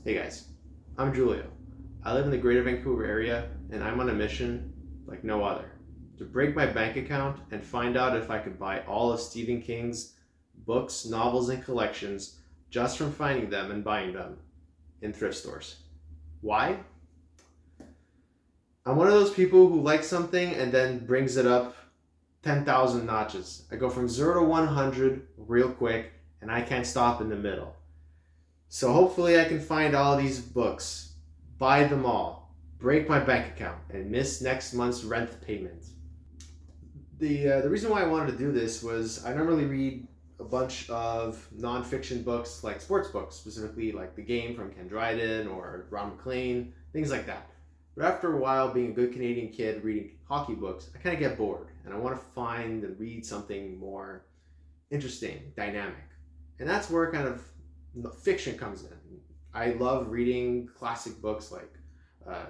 Hey guys, I'm Julio. I live in the greater Vancouver area and I'm on a mission like no other. To break my bank account and find out if I could buy all of Stephen King's books, novels, and collections just from finding them and buying them in thrift stores. Why? I'm one of those people who likes something and then brings it up 10,000 notches. I go from 0 to 100 real quick and I can't stop in the middle. So hopefully I can find all these books, buy them all, break my bank account, and miss next month's rent payment. The reason why I wanted to do this was I normally read a bunch of non-fiction books, like sports books, specifically like The Game from Ken Dryden or Ron McLean, things like that. But after a while, being a good Canadian kid reading hockey books, I kind of get bored and I want to find and read something more interesting, dynamic. And that's where kind of fiction comes in. I love reading classic books like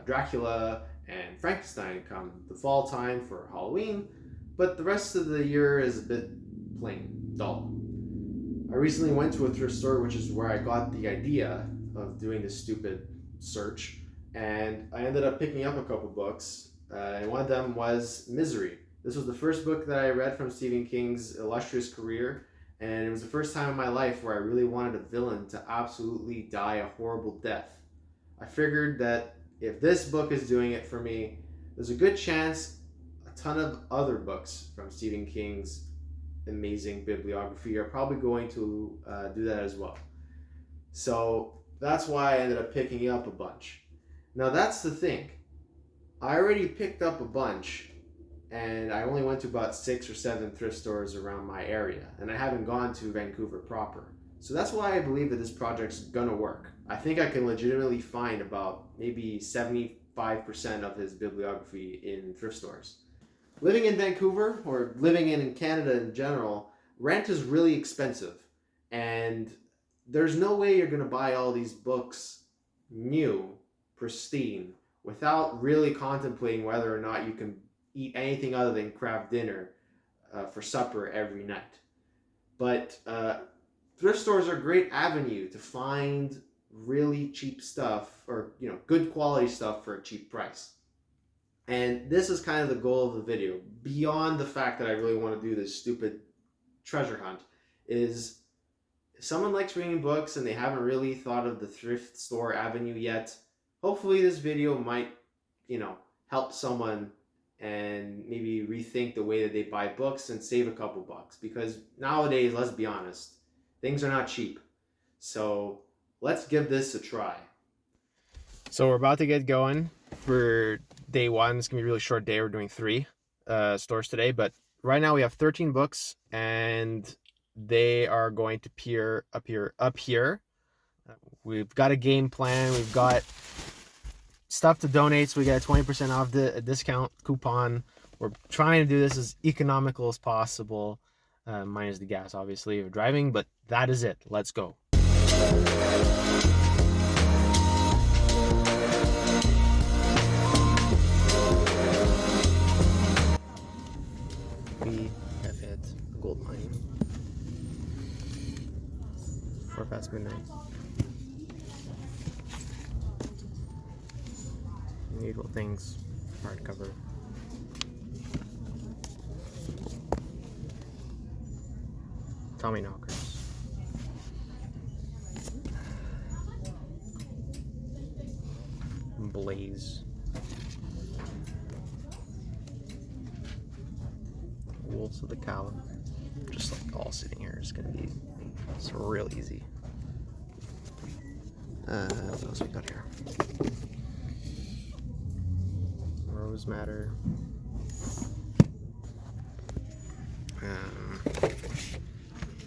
Dracula and Frankenstein come the fall time for Halloween, but the rest of the year is a bit plain dull. I recently went to a thrift store, which is where I got the idea of doing this stupid search, and I ended up picking up a couple books, and one of them was Misery. This was the first book that I read from Stephen King's illustrious career, and it was the first time in my life where I really wanted a villain to absolutely die a horrible death. I figured that if this book is doing it for me, there's a good chance a ton of other books from Stephen King's amazing bibliography are probably going to do that as well. So that's why I ended up picking up a bunch. Now that's the thing. I already picked up a bunch and I only went to about 6 or 7 thrift stores around my area, and I haven't gone to Vancouver proper. So that's why I believe that this project's gonna work. I think I can legitimately find about maybe 75% of his bibliography in thrift stores. Living in Vancouver, or living in Canada in general, rent is really expensive, and there's no way you're gonna buy all these books new, pristine, without really contemplating whether or not you can eat anything other than craft dinner for supper every night. But thrift stores are a great avenue to find really cheap stuff, or good quality stuff for a cheap price. And this is kind of the goal of the video, beyond the fact that I really want to do this stupid treasure hunt, is if someone likes reading books and they haven't really thought of the thrift store avenue yet, hopefully this video might help someone and maybe rethink the way that they buy books and save a couple bucks, because nowadays, let's be honest, things are not cheap. So let's give this a try. So we're about to get going for day one. It's gonna be a really short day. We're doing 3 stores today, but right now we have 13 books and they are going to appear up here. We've got a game plan. We've got stuff to donate, so we get a 20% off the discount coupon. We're trying to do this as economical as possible, minus the gas obviously of driving, but that is it. Let's go. We have hit a gold mine. 4 past midnight. Usual things, hardcover. Tommy knockers. Blaze. Wolves of the Cow. Just like all sitting here is gonna be real easy. What else we got here? Rose Matter.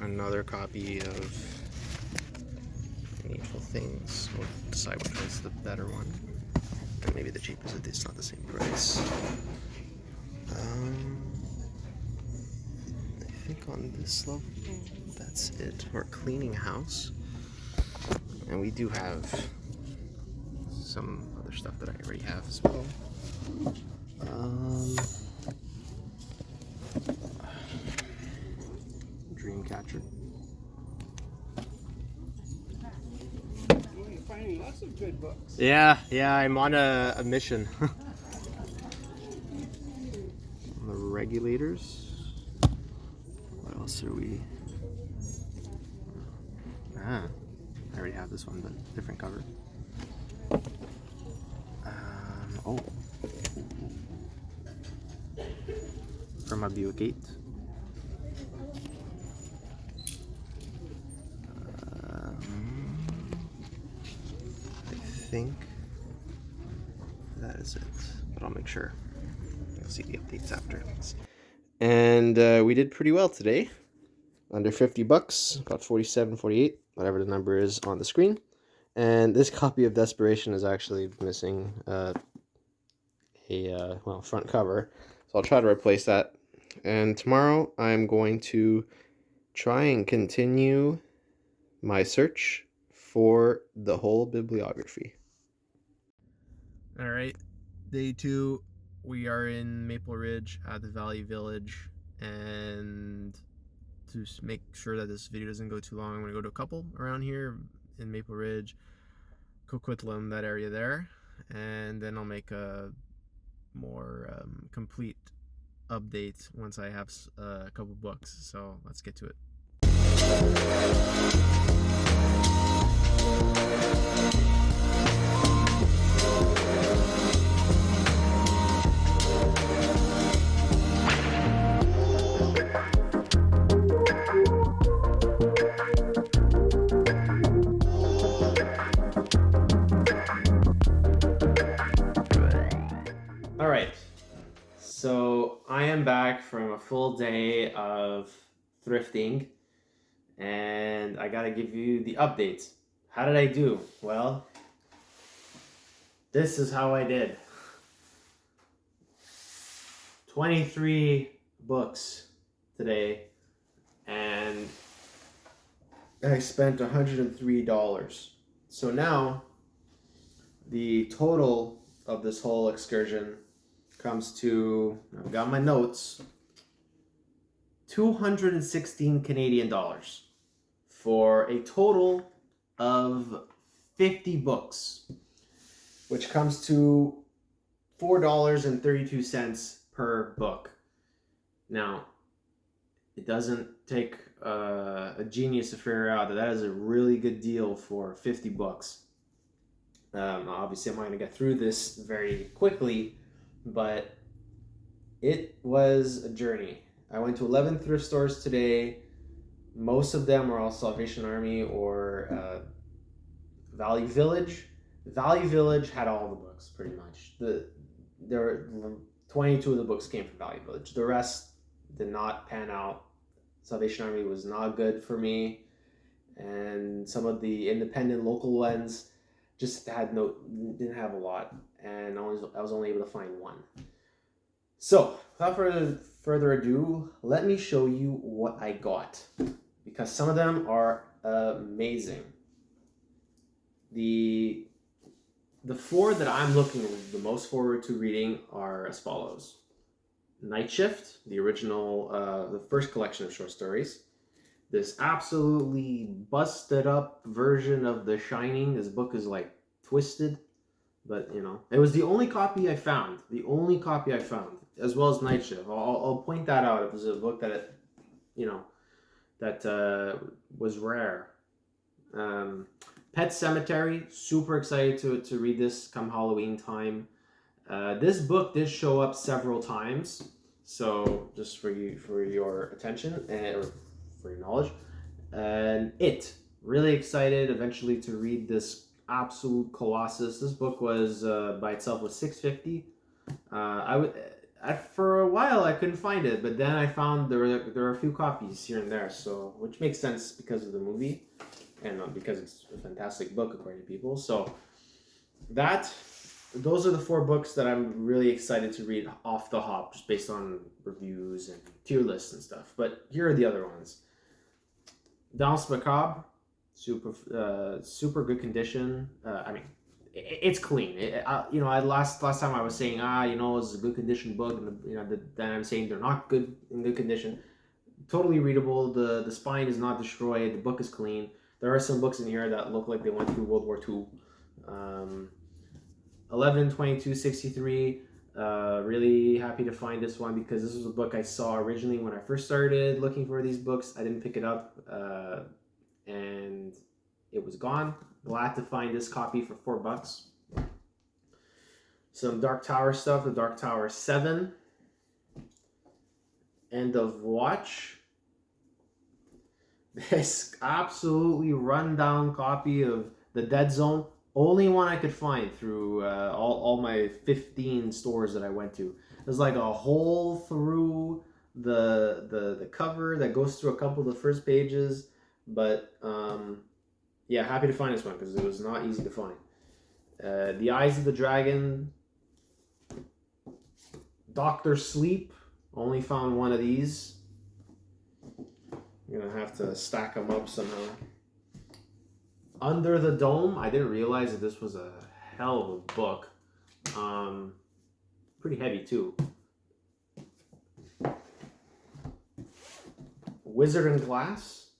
Another copy of Needful Things. We'll decide which one's the better one. And maybe the cheapest if it's not the same price. I think on this level, that's it. We're cleaning house. And we do have some other stuff that I already have as well. Dreamcatcher. finding lots of good books. Yeah, I'm on a mission. The regulators. What else are we? I already have this one, but different cover. Oh. From a Buick 8. I think that is it, but I'll make sure. You'll see the updates after. And we did pretty well today. Under 50 bucks, about 47, 48, whatever the number is on the screen. And this copy of Desperation is actually missing front cover. So I'll try to replace that. And tomorrow I'm going to try and continue my search for the whole bibliography. All right, day 2. We are in Maple Ridge at the Valley Village, and to make sure that this video doesn't go too long, I'm going to go to a couple around here in Maple Ridge, Coquitlam, that area there, and then I'll make a more complete update once I have a couple books. So let's get to it. All right, so I am back from a full day of thrifting, and I gotta give you the updates. How did I do? Well, this is how I did. 23 books today, and I spent $103. So now the total of this whole excursion comes to, I've got my notes, 216 Canadian dollars for a total of 50 books, which comes to $4.32 per book. Now, it doesn't take a genius to figure out that that is a really good deal for 50 books. Obviously, I'm not going to get through this very quickly, but it was a journey. I went to 11 thrift stores today. Most of them are all Salvation Army or Valley Village. Valley Village had all the books pretty much. There were 22 of the books came from Valley Village. The rest did not pan out. Salvation Army was not good for me, and some of the independent local ones just didn't have a lot, and I was only able to find one. So without further ado, let me show you what I got, because some of them are amazing. The 4 that I'm looking the most forward to reading are as follows: Night Shift, the original, the first collection of short stories. This absolutely busted up version of The Shining. This book is like twisted, but you know, it was the only copy I found. As well as Night Shift. I'll point that out. It was a book that, was rare. Pet Cemetery, super excited to read this come Halloween time. This book did show up several times, so just for your attention and for your knowledge. And really excited eventually to read this absolute colossus. This book was by itself was $6.50. For a while I couldn't find it, but then I found there are a few copies here and there, so which makes sense because of the movie and because it's a fantastic book according to people. So those are the 4 books that I'm really excited to read off the hop, just based on reviews and tier lists and stuff. But here are the other ones. Danse Macabre, super good condition. It's clean. Last time I was saying, it's a good condition book, and then I'm saying they're not in good condition. Totally readable. The spine is not destroyed. The book is clean. There are some books in here that look like they went through World War II. 11/22/63. Really happy to find this one because this was a book I saw originally when I first started looking for these books. I didn't pick it up, and it was gone. Glad to find this copy for $4. Some Dark Tower stuff. The Dark Tower 7. End of Watch. This absolutely rundown copy of The Dead Zone. Only one I could find through all my 15 stores that I went to. There's like a hole through the cover that goes through a couple of the first pages. But yeah, happy to find this one because it was not easy to find. The Eyes of the Dragon. Dr. Sleep. Only found one of these. I'm going to have to stack them up somehow. Under the Dome. I didn't realize that this was a hell of a book. Pretty heavy too. Wizard and Glass.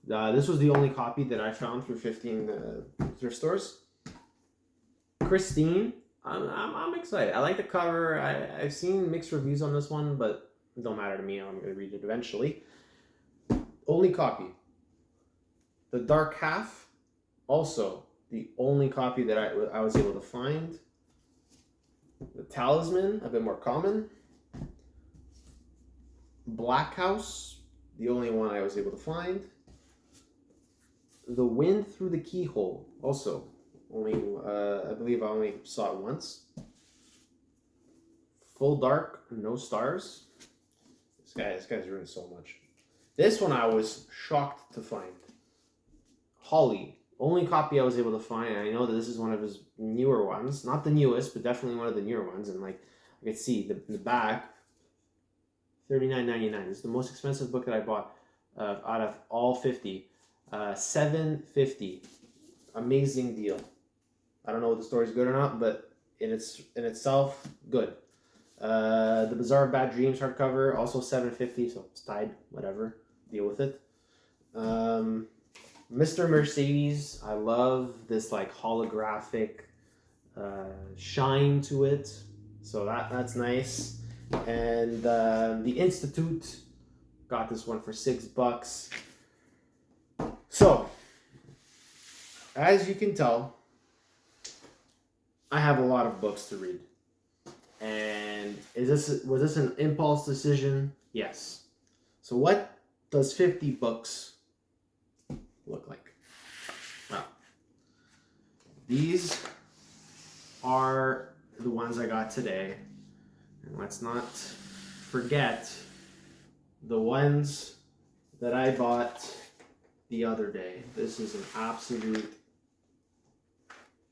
This was the only copy that I found through 15 thrift stores. Christine. I'm excited. I like the cover. I've seen mixed reviews on this one, but it don't matter to me. I'm going to read it eventually. Only copy. The Dark Half. Also, the only copy that I was able to find. The Talisman, a bit more common. Black House, the only one I was able to find. The Wind Through the Keyhole, also. Only, I believe I only saw it once. Full Dark, No Stars. This guy's ruined so much. This one I was shocked to find. Holly. Only copy I was able to find, and I know that this is one of his newer ones. Not the newest, but definitely one of the newer ones. And like, I could see the back, $39.99. This is the most expensive book that I bought out of all 50. $7.50. Amazing deal. I don't know if the story's good or not, but in itself, good. The Bazaar of Bad Dreams hardcover, also $7.50, so it's tied. Whatever, deal with it. Mr. Mercedes, I love this like holographic shine to it, so that's nice. And the Institute, got this one for $6. So, as you can tell, I have a lot of books to read. And was this an impulse decision? Yes. So what does 50 books look like? Well, these are the ones I got today. And let's not forget the ones that I bought the other day. This is an absolute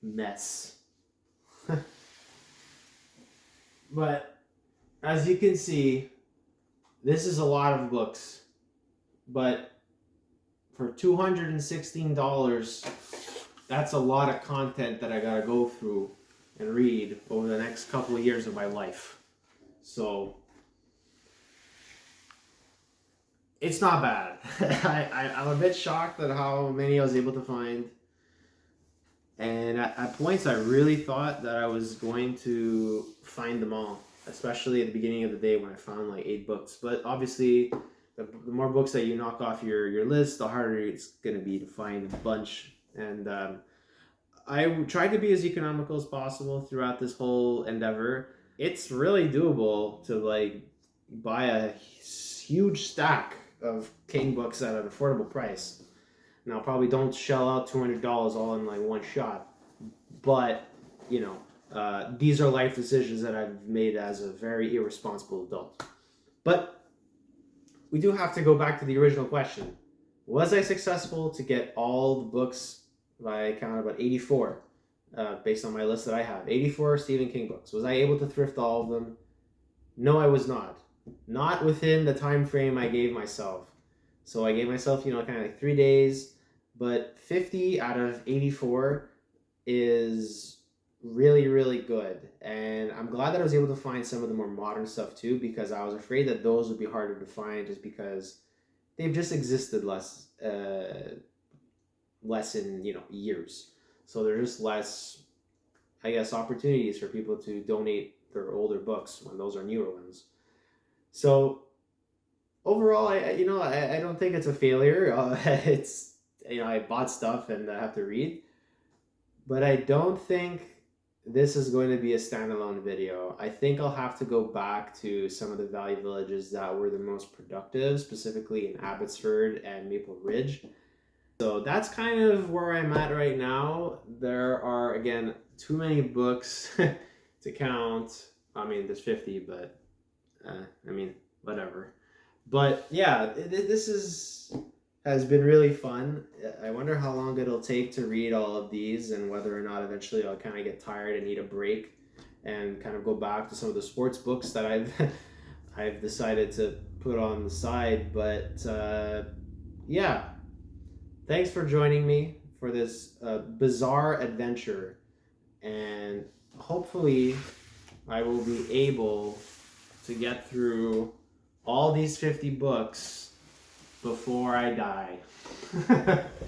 mess. But as you can see, this is a lot of books. But for $216, that's a lot of content that I gotta go through and read over the next couple of years of my life. So it's not bad. I'm a bit shocked at how many I was able to find. And at points, I really thought that I was going to find them all, especially at the beginning of the day when I found like 8 books. But obviously, the more books that you knock off your list, the harder it's going to be to find a bunch. And I tried to be as economical as possible throughout this whole endeavor. It's really doable to like buy a huge stack of King books at an affordable price. Now, probably don't shell out $200 all in like one shot, but you know, these are life decisions that I've made as a very irresponsible adult. But we do have to go back to the original question: was I successful to get all the books? I count about 84, based on my list that I have. 84 Stephen King books. Was I able to thrift all of them? No, I was not. Not within the time frame I gave myself. So I gave myself, kind of like 3 days. But 50 out of 84 is really, really good. And I'm glad that I was able to find some of the more modern stuff too, because I was afraid that those would be harder to find just because they've just existed less in, years. So there's just less, I guess, opportunities for people to donate their older books when those are newer ones. So overall, I don't think it's a failure. It's, I bought stuff and I have to read, but I don't think this is going to be a standalone video. I think I'll have to go back to some of the value villages that were the most productive, specifically in Abbotsford and Maple Ridge. So that's kind of where I'm at right now. There are, again, too many books to count. I mean, there's 50, but whatever. But yeah, this has been really fun. I wonder how long it'll take to read all of these, and whether or not eventually I'll kind of get tired and need a break and kind of go back to some of the sports books that I've decided to put on the side. But yeah, thanks for joining me for this bizarre adventure, and hopefully I will be able to get through all these 50 books before I die.